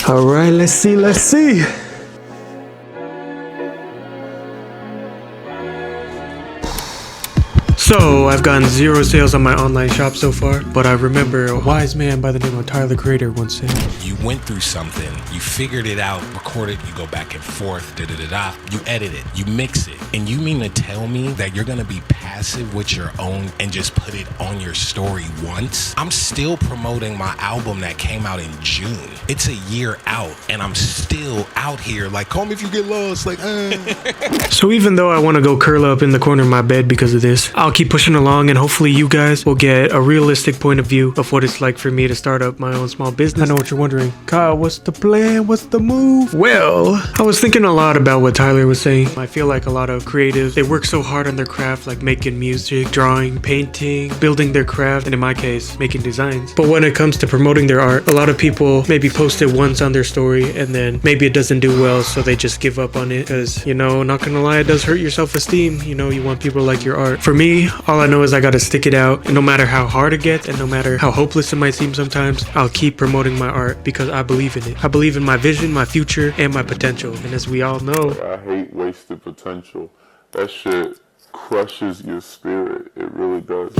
All right, let's see. So, I've gotten 0 sales on my online shop so far, but I remember a wise man by the name of Tyler, the Creator, once said, you went through something, you figured it out, record it, you go back and forth, you edit it, you mix it, and you mean to tell me that you're gonna be passive with your own and just put it on your story once? I'm still promoting my album that came out in June. It's a year out, and I'm still out here like, call me if you get lost, like, So even though I want to go curl up in the corner of my bed because of this, I'll keep pushing along, and hopefully you guys will get a realistic point of view of what it's like for me to start up my own small business. I know what you're wondering. Kyle, what's the plan? What's the move? Well, I was thinking a lot about what Tyler was saying. I feel like a lot of creatives, they work so hard on their craft, like making music, drawing, painting, building their craft, and in my case, making designs. But when it comes to promoting their art, a lot of people maybe post it once on their story, and then maybe it doesn't do well, so they just give up on it. Because, you know, not gonna lie, it does hurt your self-esteem. You know, you want people to like your art. For me, all I know is I gotta stick it out, and no matter how hard it gets, and no matter how hopeless it might seem sometimes, I'll keep promoting my art because I believe in it. I believe in my vision, my future, and my potential. And as we all know, I hate wasted potential. That shit crushes your spirit. It really does.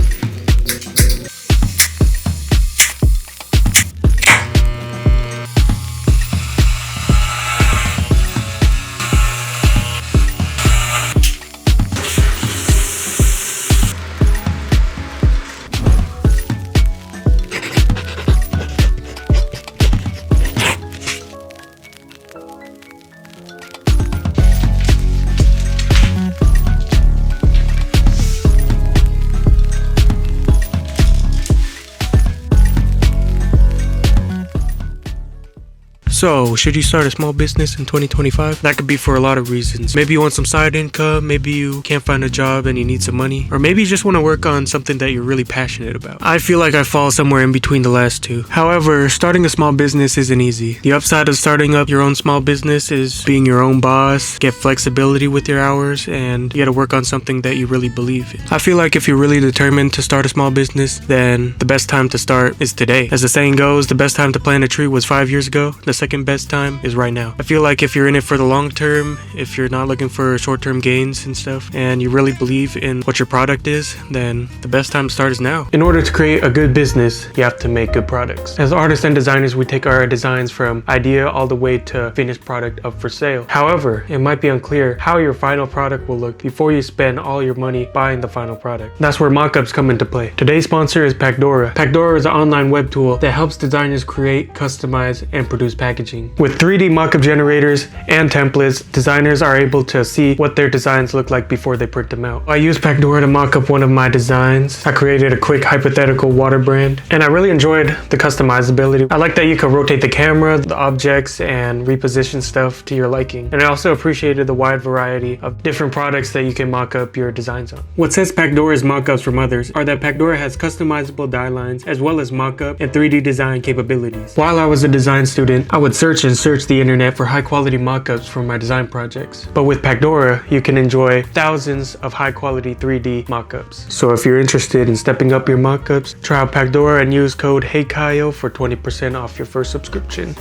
So, should you start a small business in 2025? That could be for a lot of reasons. Maybe you want some side income, maybe you can't find a job and you need some money, or maybe you just want to work on something that you're really passionate about. I feel like I fall somewhere in between the last two. However, starting a small business isn't easy. The upside of starting up your own small business is being your own boss, get flexibility with your hours, and you gotta work on something that you really believe in. I feel like if you're really determined to start a small business, then the best time to start is today. As the saying goes, the best time to plant a tree was 5 years ago. The second best time is right now. I feel like if you're in it for the long term, if you're not looking for short-term gains and stuff, and you really believe in what your product is, then the best time to start is now. In order to create a good business, you have to make good products. As artists and designers, we take our designs from idea all the way to finished product up for sale. However, it might be unclear how your final product will look before you spend all your money buying the final product. That's where mockups come into play. Today's sponsor is Pacdora. Pacdora is an online web tool that helps designers create, customize, and produce packaging. With 3D mockup generators and templates, designers are able to see what their designs look like before they print them out. I used Pacdora to mock up one of my designs. I created a quick hypothetical water brand, and I really enjoyed the customizability. I like that you can rotate the camera, the objects, and reposition stuff to your liking. And I also appreciated the wide variety of different products that you can mock up your designs on. What sets Pacdora's mockups from others are that Pacdora has customizable die lines as well as mockup and 3D design capabilities. While I was a design student, I would search the internet for high quality mockups for my design projects. But with Pacdora, you can enjoy thousands of high quality 3D mockups. So if you're interested in stepping up your mockups, try out Pacdora and use code HeyKyle for 20% off your first subscription.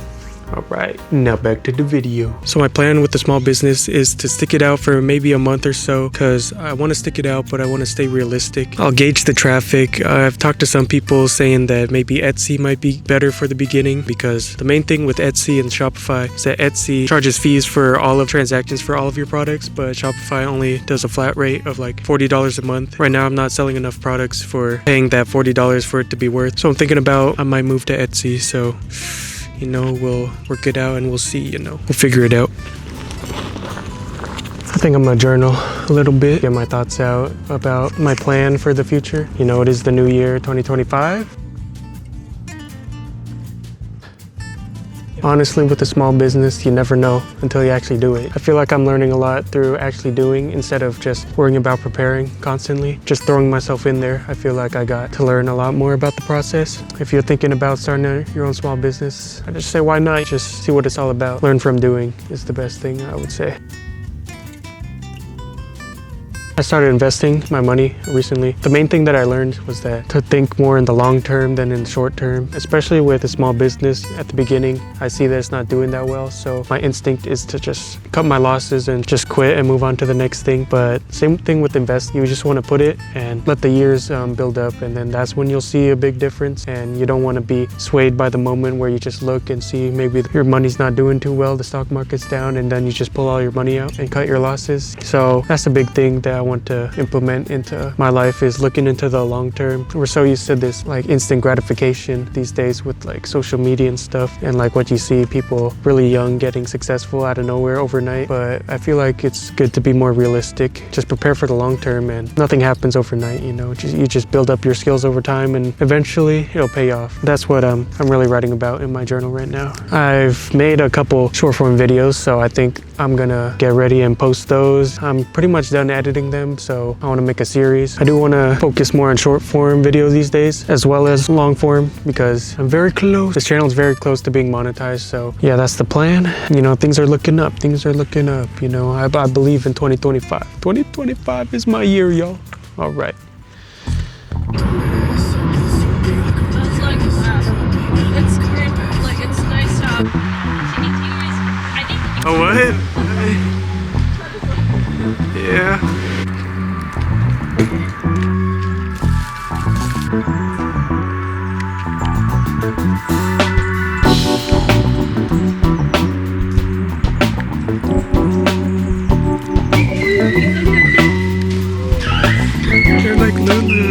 Alright, now back to the video. So my plan with the small business is to stick it out for maybe a month or so, because I want to stick it out, but I want to stay realistic. I'll gauge the traffic. I've talked to some people saying that maybe Etsy might be better for the beginning, because the main thing with Etsy and Shopify is that Etsy charges fees for all of transactions for all of your products, but Shopify only does a flat rate of like $40 a month. Right now I'm not selling enough products for paying that $40 for it to be worth. So I'm thinking about I might move to Etsy, so you know, we'll work it out and we'll see, you know. We'll figure it out. I think I'm gonna journal a little bit, get my thoughts out about my plan for the future. You know, it is the new year, 2025. Honestly, with a small business, you never know until you actually do it. I feel like I'm learning a lot through actually doing instead of just worrying about preparing constantly. Just throwing myself in there, I feel like I got to learn a lot more about the process. If you're thinking about starting your own small business, I just say why not? Just see what it's all about. Learn from doing is the best thing I would say. I started investing my money recently. The main thing that I learned was that to think more in the long term than in the short term, especially with a small business. At the beginning, I see that it's not doing that well, so my instinct is to just cut my losses and just quit and move on to the next thing. But same thing with investing. You just want to put it and let the years build up, and then that's when you'll see a big difference. And you don't want to be swayed by the moment where you just look and see maybe your money's not doing too well, the stock market's down, and then you just pull all your money out and cut your losses. So that's a big thing that I want to implement into my life, is looking into the long term. We're so used to this like instant gratification these days with like social media and stuff, and like what you see people really young getting successful out of nowhere overnight. But I feel like it's good to be more realistic, just prepare for the long term, and nothing happens overnight, you know. You just build up your skills over time, and eventually it'll pay off. That's what I'm really writing about in my journal right now. I've made a couple short form videos, so I think I'm gonna get ready and post those. I'm pretty much done editing them, so I want to make a series. I do want to focus more on short form videos these days as well as long form, because I'm very close. This channel is very close to being monetized, so yeah, that's the plan. You know, things are looking up. Things are looking up. You know, I believe in 2025. 2025 is my year, y'all. All right. Oh, what? Yeah. You're like Lulu.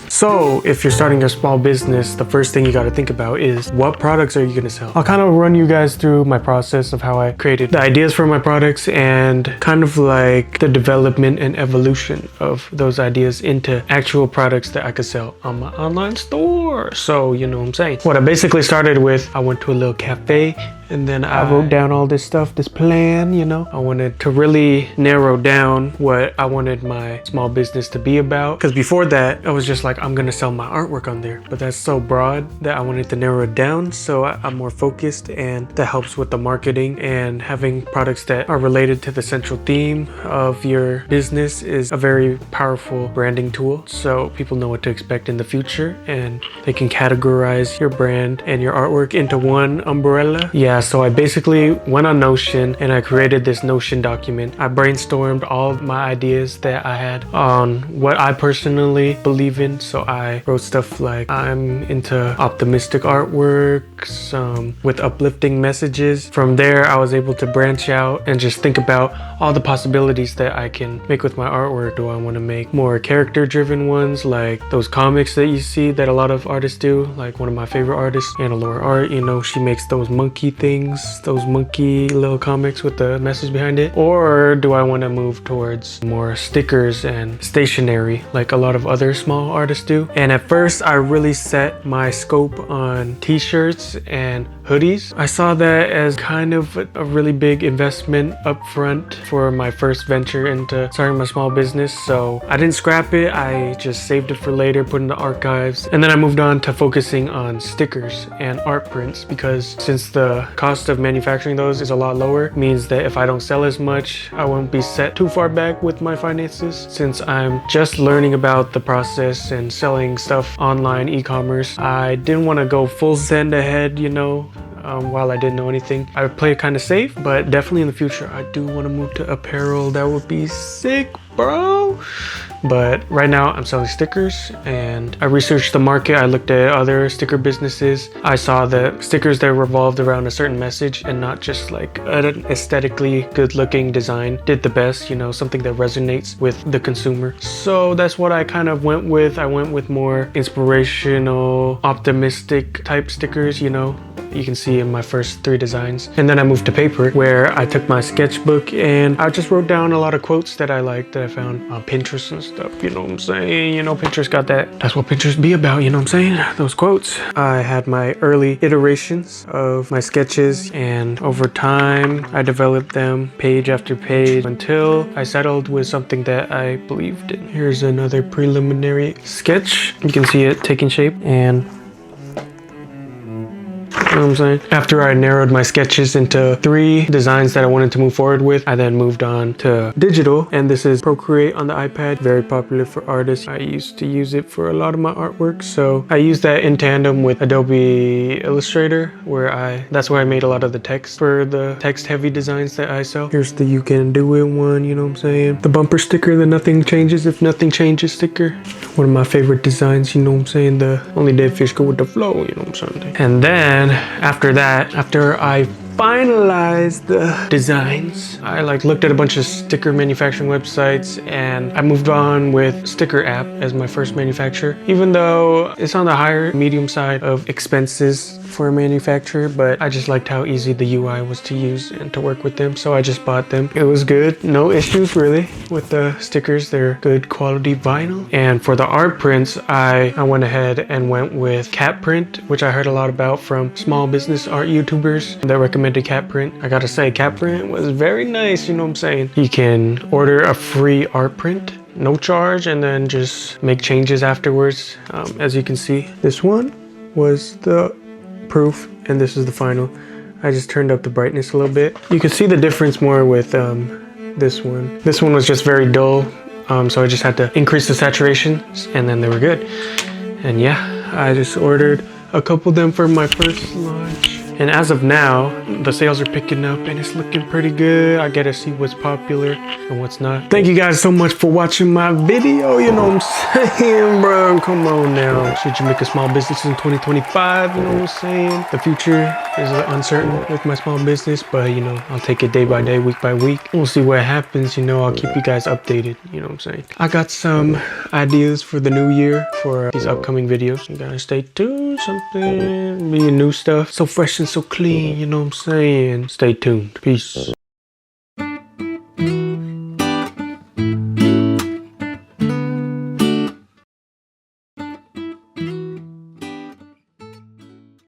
So if you're starting a small business, the first thing you got to think about is what products are you going to sell? I'll kind of run you guys through my process of how I created the ideas for my products, and kind of like the development and evolution of those ideas into actual products that I could sell on my online store. So you know what I'm saying. What I basically started with, I went to a little cafe, and then I wrote down all this stuff, this plan, you know. I wanted to really narrow down what I wanted my small business to be about. Because before that, I was just like, I'm gonna sell my artwork on there. But that's so broad that I wanted to narrow it down, so I'm more focused, and that helps with the marketing. And having products that are related to the central theme of your business is a very powerful branding tool. So people know what to expect in the future, and they can categorize your brand and your artwork into one umbrella. Yeah, so I basically went on Notion and I created this Notion document. I brainstormed all my ideas that I had on what I personally believe in. So I wrote stuff like, I'm into optimistic artwork, some with uplifting messages. From there, I was able to branch out and just think about all the possibilities that I can make with my artwork. Do I want to make more character-driven ones, like those comics that you see that a lot of artists do? Like one of my favorite artists, Anna Laura Art, you know, she makes those monkey things, those monkey little comics with the message behind it. Or do I want to move towards more stickers and stationery like a lot of other small artists do? And at first, I really set my scope on t-shirts and hoodies. I saw that as kind of a really big investment up front for my first venture into starting my small business. So I didn't scrap it. I just saved it for later, put it in the archives. And then I moved on to focusing on stickers and art prints, because since the cost of manufacturing those is a lot lower, means that if I don't sell as much, I won't be set too far back with my finances. Since I'm just learning about the process and selling stuff online, e-commerce, I didn't want to go full send ahead, you know, while I didn't know anything. I would play it kind of safe, but definitely in the future, I do want to move to apparel. That would be sick, bro. But right now I'm selling stickers, and I researched the market. I looked at other sticker businesses. I saw that stickers that revolved around a certain message and not just like an aesthetically good looking design did the best, you know, something that resonates with the consumer. So that's what I kind of went with. I went with more inspirational, optimistic type stickers, you know. You can see in my first 3 designs. And then I moved to paper, where I took my sketchbook and I just wrote down a lot of quotes that I liked, that I I found on Pinterest and stuff, you know what I'm saying? You know, Pinterest got that. That's what Pinterest be about, you know what I'm saying? Those quotes. I had my early iterations of my sketches, and over time, I developed them page after page until I settled with something that I believed in. Here's another preliminary sketch. You can see it taking shape, and you know what I'm saying? After I narrowed my sketches into 3 designs that I wanted to move forward with, I then moved on to digital, and this is Procreate on the iPad. Very popular for artists. I used to use it for a lot of my artwork, so I used that in tandem with Adobe Illustrator, that's where I made a lot of the text for the text-heavy designs that I sell. Here's the You Can Do It one, you know what I'm saying? The bumper sticker, the Nothing Changes If Nothing Changes sticker. One of my favorite designs, you know what I'm saying? The Only Dead Fish Go With The Flow, you know what I'm saying? And then after that, after I finalized the designs, I looked at a bunch of sticker manufacturing websites, and I moved on with Sticker App as my first manufacturer, even though it's on the higher medium side of expenses for a manufacturer, but I just liked how easy the UI was to use and to work with them, so I just bought them. It was good, no issues really with the stickers. They're good quality vinyl. And for the art prints, I went ahead and went with Cat Print, which I heard a lot about from small business art YouTubers that recommended Cat Print. I gotta say, Cat Print was very nice, you know what I'm saying? You can order a free art print, no charge, and then just make changes afterwards. As you can see, this one was the proof, and this is the final. I just turned up the brightness a little bit. You can see the difference more with this one. This one was just very dull, so I just had to increase the saturation, and then they were good. And yeah, I just ordered a couple of them for my first launch. And as of now, the sales are picking up and it's looking pretty good. I gotta see what's popular and what's not. Thank you guys so much for watching my video. You know what I'm saying, bro? Come on now. Should you make a small business in 2025? You know what I'm saying? The future is uncertain with my small business, but you know, I'll take it day by day, week by week. We'll see what happens. You know, I'll keep you guys updated. You know what I'm saying? I got some ideas for the new year for these upcoming videos. You gotta stay tuned. Something, be new stuff. So fresh and so clean, you know what I'm saying? Stay tuned. Peace.